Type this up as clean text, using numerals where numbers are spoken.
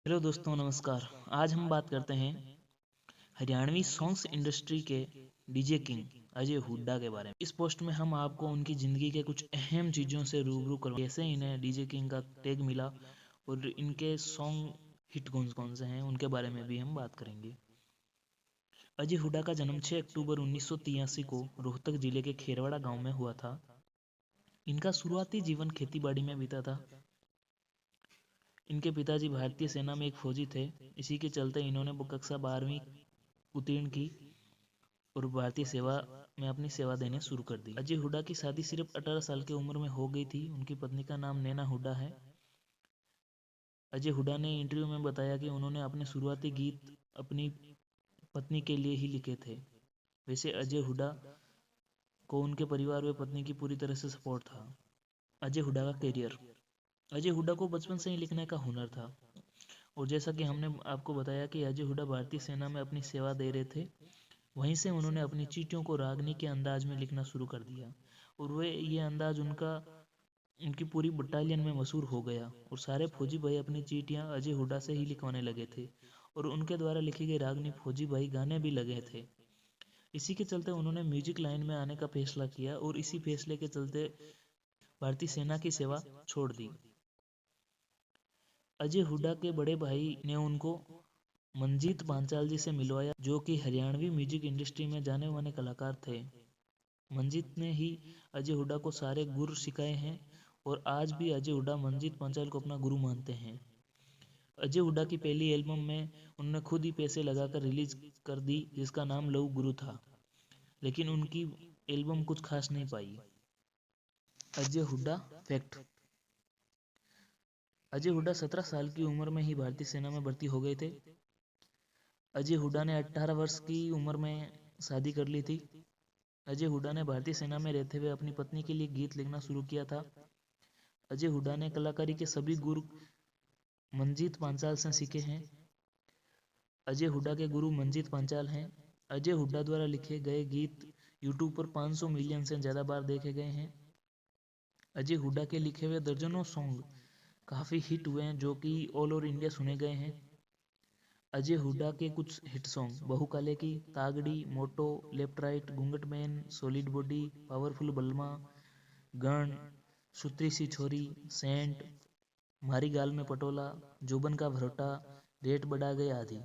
Hello दोस्तों, नमस्कार। आज हम बात करते हैं हरियाणवी सॉन्ग्स इंडस्ट्री के डीजे किंग अजय हुड्डा के बारे में। इस पोस्ट में हम आपको उनकी ज़िंदगी के कुछ अहम चीज़ों से रूबरू करवाएंगे, कैसे इन्हें डीजे किंग का टैग मिला और इनके सॉन्ग हिट कौन कौन से हैं उनके बारे में भी हम बात करेंगे। अजय हुड्डा का जन्म 6 अक्टूबर 1983 को रोहतक जिले के खेरवाड़ा गाँव में हुआ था। इनका शुरुआती जीवन खेतीबाड़ी में बीता था। इनके पिताजी भारतीय सेना में एक फौजी थे। इसी के चलते इन्होंने कक्षा 12वीं उत्तीर्ण की और भारतीय सेवा में अपनी सेवा देने शुरू कर दी। अजय हुड्डा की शादी सिर्फ 18 साल की उम्र में हो गई थी। उनकी पत्नी का नाम नैना हुड्डा है। अजय हुड्डा ने इंटरव्यू में बताया कि उन्होंने अपने शुरुआती गीत अपनी पत्नी के लिए ही लिखे थे। वैसे अजय हुड्डा को उनके परिवार व पत्नी की पूरी तरह से सपोर्ट था। अजय हुड्डा का करियर। अजय हुड्डा को बचपन से ही लिखने का हुनर था और जैसा कि हमने आपको बताया कि अजय हुड्डा भारतीय सेना में अपनी सेवा दे रहे थे, वहीं से उन्होंने अपनी चीटियों को रागनी के अंदाज में लिखना शुरू कर दिया और वे ये अंदाज उनकी पूरी बटालियन में मशहूर हो गया और सारे फौजी भाई अपनी चीटियां अजय हुड्डा से ही लिखवाने लगे थे और उनके द्वारा लिखी गई रागनी फौजी भाई गाने भी लगे थे। इसी के चलते उन्होंने म्यूजिक लाइन में आने का फैसला किया और इसी फैसले के चलते भारतीय सेना की सेवा छोड़ दी। अजय हुड्डा के बड़े भाई ने उनको मंजीत पांचाल जी से मिलवाया, जो कि हरियाणवी म्यूजिक इंडस्ट्री में जाने माने कलाकार थे। मंजीत ने ही अजय हुड्डा को सारे गुर सिखाए हैं और आज भी अजय हुड्डा मंजीत पांचाल को अपना गुरु मानते हैं। अजय हुड्डा की पहली एल्बम में उन्होंने खुद ही पैसे लगाकर रिलीज कर दी, जिसका नाम लव गुरु था, लेकिन उनकी एल्बम कुछ खास नहीं पाई। अजय हुड्डा फैक्ट। अजय हुड्डा 17 साल की उम्र में ही भारतीय सेना में भर्ती हो गए थे। अजय हुड्डा ने 18 वर्ष की उम्र में शादी कर ली थी। अजय हुड्डा ने भारतीय सेना में रहते हुए अपनी पत्नी के लिए गीत लिखना शुरू किया था। अजय हुड्डा ने कलाकारी के सभी गुर मंजीत पांचाल से सीखे हैं। अजय हुड्डा के गुरु मंजीत पांचाल हैं। अजय हुड्डा द्वारा लिखे गए गीत यूट्यूब पर 500 मिलियन से ज़्यादा बार देखे गए हैं। अजय हुड्डा के लिखे हुए दर्जनों सॉन्ग काफ़ी हिट हुए हैं, जो कि ऑल ओवर इंडिया सुने गए हैं। अजय हुड्डा के कुछ हिट सॉन्ग बहुकाले की, तागड़ी, मोटो, लेफ्ट राइट, घूंघट मैन, सॉलिड बॉडी, पावरफुल बलमा, गण, सुथरी सी छोरी, सेंट, मारी गाल में पटोला, जोबन का भरोटा, रेट बढ़ा गए आदि।